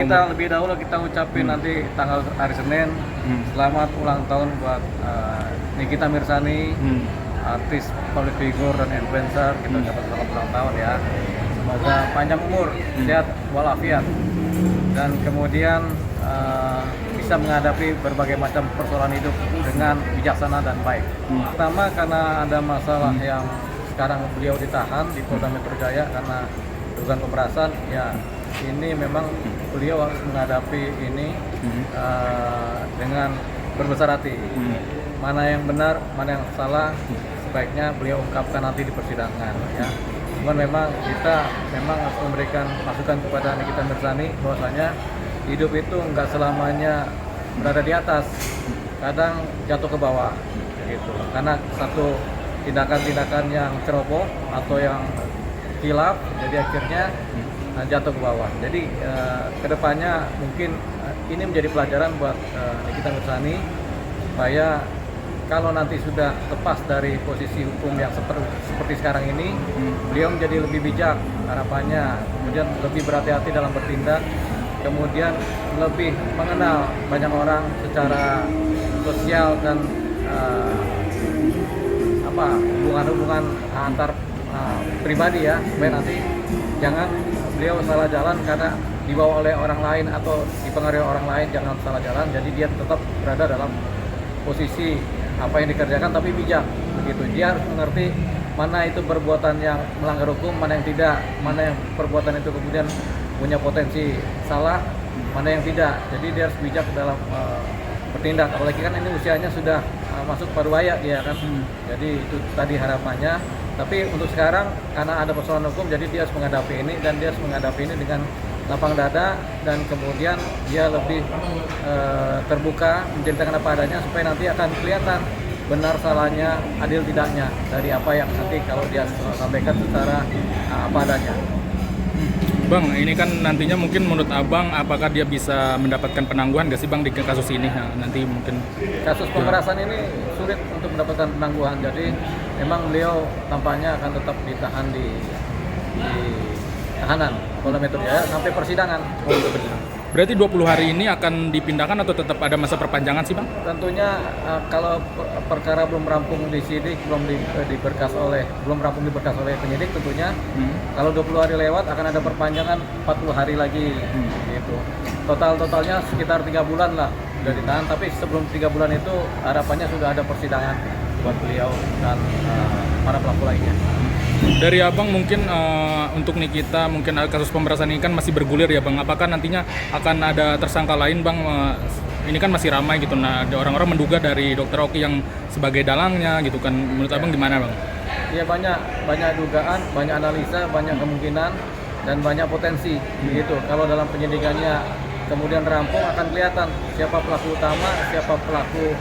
Kita lebih dahulu kita ucapin nanti tanggal hari Senin selamat ulang tahun buat Nikita Mirzani, artis public figure dan influencer. Kita ucapkan selamat ulang tahun ya. Semoga panjang umur, sehat walafiat, dan kemudian bisa menghadapi berbagai macam persoalan hidup dengan bijaksana dan baik. Pertama karena ada masalah yang sekarang beliau ditahan di Polda Metro Jaya karena dugaan pemerasan ya. Ini memang beliau harus menghadapi ini dengan berbesar hati. Mana yang benar, mana yang salah, sebaiknya beliau ungkapkan nanti di persidangan. Ya. Cuman memang kita harus memberikan masukan kepada Nikita Mirzani bahwasanya hidup itu nggak selamanya berada di atas, kadang jatuh ke bawah, gitu. Karena satu tindakan-tindakan yang ceroboh atau yang khilaf, jadi akhirnya jatuh ke bawah. Jadi kedepannya mungkin ini menjadi pelajaran buat Nikita Mirzani supaya kalau nanti sudah lepas dari posisi hukum yang seperti sekarang ini, beliau menjadi lebih bijak harapannya, kemudian lebih berhati-hati dalam bertindak, kemudian lebih mengenal banyak orang secara sosial dan hubungan-hubungan antar pribadi ya, supaya nanti jangan beliau salah jalan karena dibawa oleh orang lain atau dipengaruhi orang lain, jangan salah jalan. Jadi dia tetap berada dalam posisi apa yang dikerjakan tapi bijak begitu. Dia harus mengerti mana itu perbuatan yang melanggar hukum, mana yang tidak, mana yang perbuatan itu kemudian punya potensi salah, mana yang tidak. Jadi dia harus bijak dalam bertindak. Apalagi kan ini usianya sudah masuk paruh baya dia kan. Jadi itu tadi harapannya. Tapi untuk sekarang karena ada persoalan hukum, jadi dia harus menghadapi ini, dan dia harus menghadapi ini dengan lapang dada, dan kemudian dia lebih terbuka menceritakan apa adanya supaya nanti akan kelihatan benar salahnya, adil tidaknya dari apa yang nanti kalau dia sampaikan secara apa adanya. Bang, ini kan nantinya mungkin menurut Abang apakah dia bisa mendapatkan penangguhan nggak sih Bang di kasus ini? Nah, nanti mungkin kasus pemerasan ini sulit untuk mendapatkan penangguhan, jadi memang beliau tampaknya akan tetap ditahan di tahanan Polda Metro Jaya sampai persidangan. Berarti 20 hari ini akan dipindahkan atau tetap ada masa perpanjangan sih Bang? Tentunya kalau perkara belum rampung disidik, belum rampung diberkas oleh penyidik, tentunya kalau 20 hari lewat akan ada perpanjangan 40 hari lagi gitu. Totalnya sekitar 3 bulan lah sudah ditahan, tapi sebelum 3 bulan itu harapannya sudah ada persidangan buat beliau dan para pelaku lainnya. Dari Abang mungkin untuk Nikita, mungkin kasus pemerasan ini kan masih bergulir ya Bang. Apakah nantinya akan ada tersangka lain Bang? Ini kan masih ramai gitu. Nah, ada orang-orang menduga dari Dr. Oki yang sebagai dalangnya gitu kan. Menurut Abang gimana Bang? Ya banyak dugaan, banyak analisa, banyak kemungkinan, dan banyak potensi begitu. Kalau dalam penyidikannya kemudian rampung akan kelihatan siapa pelaku utama, siapa pelaku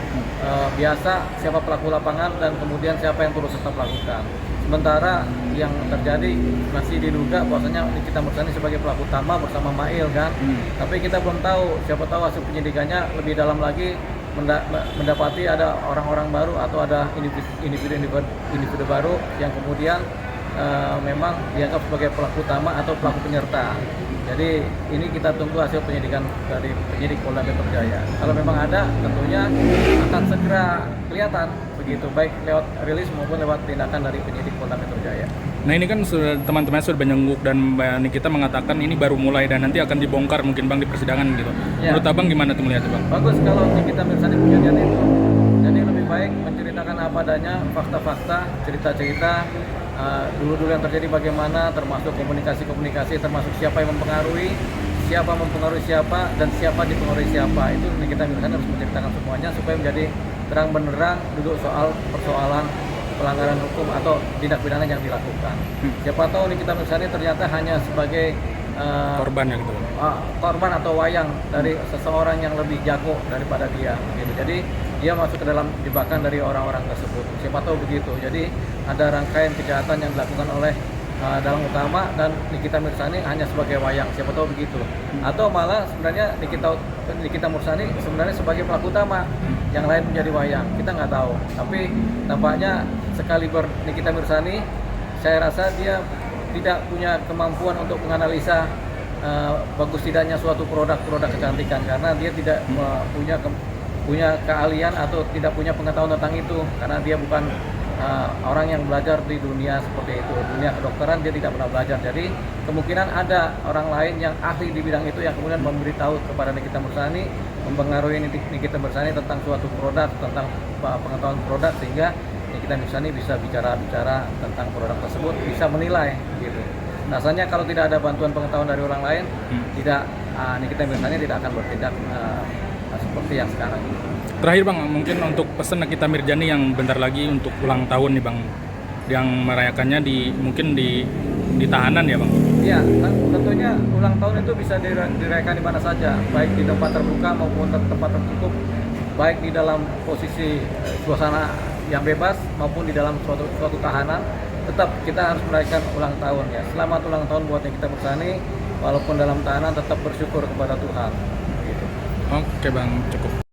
biasa, siapa pelaku lapangan, dan kemudian siapa yang turut serta melakukan. Sementara yang terjadi masih diduga bahwasanya Nikita Mirzani sebagai pelaku utama bersama Mail kan. Tapi kita belum tahu, siapa tahu hasil penyidikannya lebih dalam lagi mendapati ada orang-orang baru atau ada individu baru yang kemudian memang dianggap sebagai pelaku utama atau pelaku penyerta. Jadi ini kita tunggu hasil penyidikan dari penyidik Polda Metro Jaya. Kalau memang ada, tentunya akan segera kelihatan begitu, baik lewat rilis maupun lewat tindakan dari penyidik Polda Metro Jaya. Nah ini kan teman-teman sudah menyengguk dan Mbak Nikita mengatakan ini baru mulai dan nanti akan dibongkar mungkin Bang di persidangan gitu. Ya. Menurut Abang gimana tuh melihatnya Bang? Bagus kalau Nikita Mirzani punya niat itu. Jadi lebih baik menceritakan apa adanya, fakta-fakta, cerita-cerita. Dulu yang terjadi bagaimana, termasuk komunikasi, termasuk siapa yang mempengaruhi siapa, dan siapa dipengaruhi siapa. Itu Nikita Mirzani harus menceritakan semuanya supaya menjadi terang benderang duduk soal persoalan pelanggaran hukum atau tindak pidana yang dilakukan. Siapa tahu Nikita Mirzani ternyata hanya sebagai korban ya gitu. Korban atau wayang dari seseorang yang lebih jago daripada dia gitu. Jadi dia masuk ke dalam jebakan dari orang-orang tersebut. Siapa tahu begitu. Jadi ada rangkaian kejahatan yang dilakukan oleh dalang utama dan Nikita Mirzani hanya sebagai wayang. Siapa tahu begitu. Atau malah sebenarnya Nikita Mirzani sebenarnya sebagai pelaku utama, yang lain menjadi wayang. Kita nggak tahu. Tapi tampaknya sekaliber Nikita Mirzani, saya rasa dia tidak punya kemampuan untuk menganalisa bagus tidaknya suatu produk kecantikan, karena dia tidak punya keahlian atau tidak punya pengetahuan tentang itu, karena dia bukan orang yang belajar di dunia seperti itu, dunia kedokteran dia tidak pernah belajar. Jadi kemungkinan ada orang lain yang ahli di bidang itu yang kemudian memberitahu kepada Nikita Mirzani, mempengaruhi Nikita Mirzani tentang suatu produk, tentang pengetahuan produk, sehingga Nikita Mirzani bisa bicara tentang produk tersebut, bisa menilai gitu. Rasanya kalau tidak ada bantuan pengetahuan dari orang lain, Nikita Mirzani tidak akan bertindak seperti yang sekarang. Terakhir Bang, mungkin untuk pesan Nikita Mirzani yang bentar lagi untuk ulang tahun nih Bang, yang merayakannya mungkin di tahanan ya Bang? Iya, tentunya ulang tahun itu bisa dirayakan di mana saja, baik di tempat terbuka maupun tempat tertutup, baik di dalam posisi suasana yang bebas maupun di dalam suatu tahanan. Tetap kita harus merayakan ulang tahun ya. Selamat ulang tahun buat Nikita Mirzani, walaupun dalam tahanan tetap bersyukur kepada Tuhan. Gitu. Oke Bang, cukup.